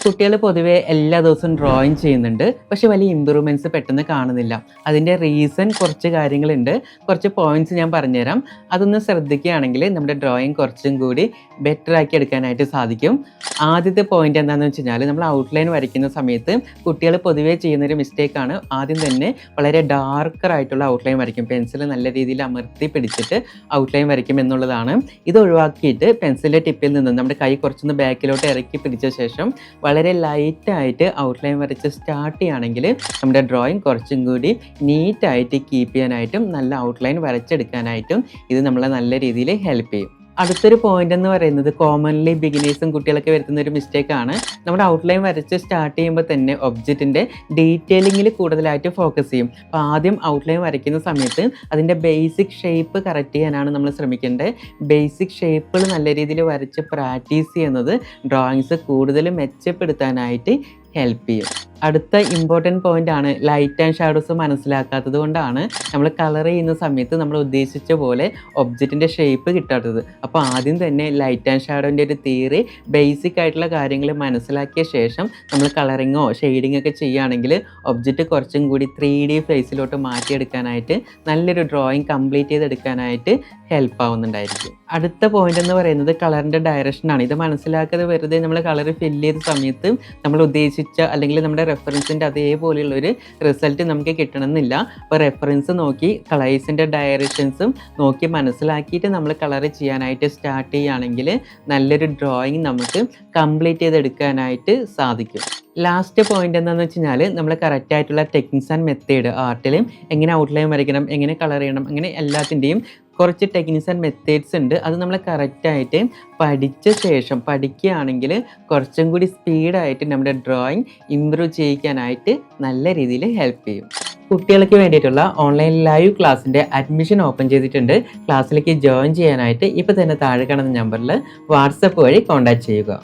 കുട്ടികൾ പൊതുവെ എല്ലാ ദിവസവും ഡ്രോയിങ് ചെയ്യുന്നുണ്ട്, പക്ഷെ വലിയ ഇമ്പ്രൂവ്മെൻറ്റ്സ് പെട്ടെന്ന് കാണുന്നില്ല. അതിൻ്റെ റീസൺ കുറച്ച് കാര്യങ്ങളുണ്ട്. കുറച്ച് പോയിന്റ്സ് ഞാൻ പറഞ്ഞുതരാം. അതൊന്ന് ശ്രദ്ധിക്കുകയാണെങ്കിൽ നമ്മുടെ ഡ്രോയിങ് കുറച്ചും കൂടി ബെറ്റർ ആക്കി എടുക്കാനായിട്ട് സാധിക്കും. ആദ്യത്തെ പോയിന്റ് എന്താണെന്ന് വെച്ച് കഴിഞ്ഞാൽ, നമ്മൾ ഔട്ട്ലൈൻ വരയ്ക്കുന്ന സമയത്ത് കുട്ടികൾ പൊതുവേ ചെയ്യുന്നൊരു മിസ്റ്റേക്കാണ്. ആദ്യം തന്നെ വളരെ ഡാർക്കർ ആയിട്ടുള്ള ഔട്ട്ലൈൻ വരയ്ക്കും. പെൻസിൽ നല്ല രീതിയിൽ അമർത്തി പിടിച്ചിട്ട് ഔട്ട്ലൈൻ വരയ്ക്കും എന്നുള്ളതാണ്. ഇത് ഒഴിവാക്കിയിട്ട് പെൻസിലിൻ്റെ ടിപ്പിൽ നിന്ന് നമ്മുടെ കൈ കുറച്ചൊന്ന് ബാക്കിലോട്ട് ഇറക്കി പിടിച്ച ശേഷം വളരെ ലൈറ്റായിട്ട് ഔട്ട്ലൈൻ വരച്ച് സ്റ്റാർട്ട് ചെയ്യുകയാണെങ്കിൽ നമ്മുടെ ഡ്രോയിങ് കുറച്ചും കൂടി നീറ്റായിട്ട് കീപ്പ് ചെയ്യാനായിട്ടും നല്ല ഔട്ട്ലൈൻ വരച്ചെടുക്കാനായിട്ടും ഇത് നമ്മളെ നല്ല രീതിയിൽ ഹെൽപ്പ് ചെയ്യും. അടുത്തൊരു പോയിന്റ് എന്ന് പറയുന്നത് കോമൺലി ബിഗിനേഴ്സും കുട്ടികളൊക്കെ വരുത്തുന്ന ഒരു മിസ്റ്റേക്കാണ്. നമ്മുടെ ഔട്ട്ലൈൻ വരച്ച് സ്റ്റാർട്ട് ചെയ്യുമ്പോൾ തന്നെ ഒബ്ജക്റ്റിൻ്റെ ഡീറ്റെയിലിങ്ങിൽ കൂടുതലായിട്ട് ഫോക്കസ് ചെയ്യും. അപ്പോൾ ആദ്യം ഔട്ട്ലൈൻ വരയ്ക്കുന്ന സമയത്ത് അതിൻ്റെ ബേസിക് ഷേപ്പ് കറക്റ്റ് ചെയ്യാനാണ് നമ്മൾ ശ്രമിക്കേണ്ടത്. ബേസിക് ഷേപ്പുകൾ നല്ല രീതിയിൽ വരച്ച് പ്രാക്ടീസ് ചെയ്യുന്നത് ഡ്രോയിങ്സ് കൂടുതൽ മെച്ചപ്പെടുത്താനായിട്ട് ഹെൽപ്പ് ചെയ്യും. അടുത്ത ഇമ്പോർട്ടൻറ്റ് പോയിന്റ് ആണ് ലൈറ്റ് ആൻഡ് ഷാഡോസ് മനസ്സിലാക്കാത്തത് കൊണ്ടാണ് നമ്മൾ കളർ ചെയ്യുന്ന സമയത്ത് നമ്മൾ ഉദ്ദേശിച്ച പോലെ ഒബ്ജക്റ്റിൻ്റെ ഷേപ്പ് കിട്ടാത്തത്. അപ്പോൾ ആദ്യം തന്നെ ലൈറ്റ് ആൻഡ് ഷാഡോൻ്റെ ഒരു തിയറി ബേസിക് ആയിട്ടുള്ള കാര്യങ്ങൾ മനസ്സിലാക്കിയ ശേഷം നമ്മൾ കളറിങ്ങോ ഷെയ്ഡിങ്ങോ ഒക്കെ ചെയ്യുകയാണെങ്കിൽ ഒബ്ജക്റ്റ് കുറച്ചും കൂടി 3D ഫേസിലോട്ട് മാറ്റിയെടുക്കാനായിട്ട് നല്ലൊരു ഡ്രോയിങ് കംപ്ലീറ്റ് ചെയ്തെടുക്കാനായിട്ട് ഹെൽപ്പ് ആവുന്നുണ്ടായിരിക്കും. അടുത്ത പോയിന്റ് എന്ന് പറയുന്നത് കളറിൻ്റെ ഡയറക്ഷനാണ്. ഇത് മനസ്സിലാക്കാതെ വെറുതെ നമ്മൾ കളർ ഫില്ല് ചെയ്ത സമയത്ത് നമ്മൾ ഉദ്ദേശിച്ച അല്ലെങ്കിൽ നമ്മുടെ റെഫറൻസിൻ്റെ അതേപോലെയുള്ളൊരു റിസൾട്ട് നമുക്ക് കിട്ടണമെന്നില്ല. അപ്പോൾ റെഫറൻസ് നോക്കി കളേഴ്സിൻ്റെ ഡയറക്ഷൻസും നോക്കി മനസ്സിലാക്കിയിട്ട് നമ്മൾ കളർ ചെയ്യാനായിട്ട് സ്റ്റാർട്ട് ചെയ്യുകയാണെങ്കിൽ നല്ലൊരു ഡ്രോയിങ് നമുക്ക് കംപ്ലീറ്റ് ചെയ്തെടുക്കാനായിട്ട് സാധിക്കും. ലാസ്റ്റ് പോയിന്റ് എന്താണെന്ന് വെച്ച് കഴിഞ്ഞാൽ നമ്മൾ കറക്റ്റായിട്ടുള്ള ടെക്നിക്സ് ആൻഡ് മെത്തേഡ് ആർട്ടിലും എങ്ങനെ ഔട്ട്ലൈൻ വരയ്ക്കണം, എങ്ങനെ കളർ ചെയ്യണം, അങ്ങനെ എല്ലാത്തിൻ്റെയും കുറച്ച് ടെക്നിക്സ് ആൻഡ് മെത്തേഡ്സ് ഉണ്ട്. അത് നമ്മൾ കറക്റ്റായിട്ട് പഠിച്ച ശേഷം പഠിക്കുകയാണെങ്കിൽ കുറച്ചും കൂടി സ്പീഡായിട്ട് നമ്മുടെ ഡ്രോയിങ് ഇമ്പ്രൂവ് ചെയ്യിക്കാനായിട്ട് നല്ല രീതിയിൽ ഹെൽപ്പ് ചെയ്യും. കുട്ടികൾക്ക് വേണ്ടിയിട്ടുള്ള ഓൺലൈൻ ലൈവ് ക്ലാസ്സിൻ്റെ അഡ്മിഷൻ ഓപ്പൺ ചെയ്തിട്ടുണ്ട്. ക്ലാസ്സിലേക്ക് ജോയിൻ ചെയ്യാനായിട്ട് ഇപ്പോൾ തന്നെ താഴെ കാണുന്ന നമ്പറിൽ വാട്സപ്പ് വഴി കോൺടാക്റ്റ് ചെയ്യുക.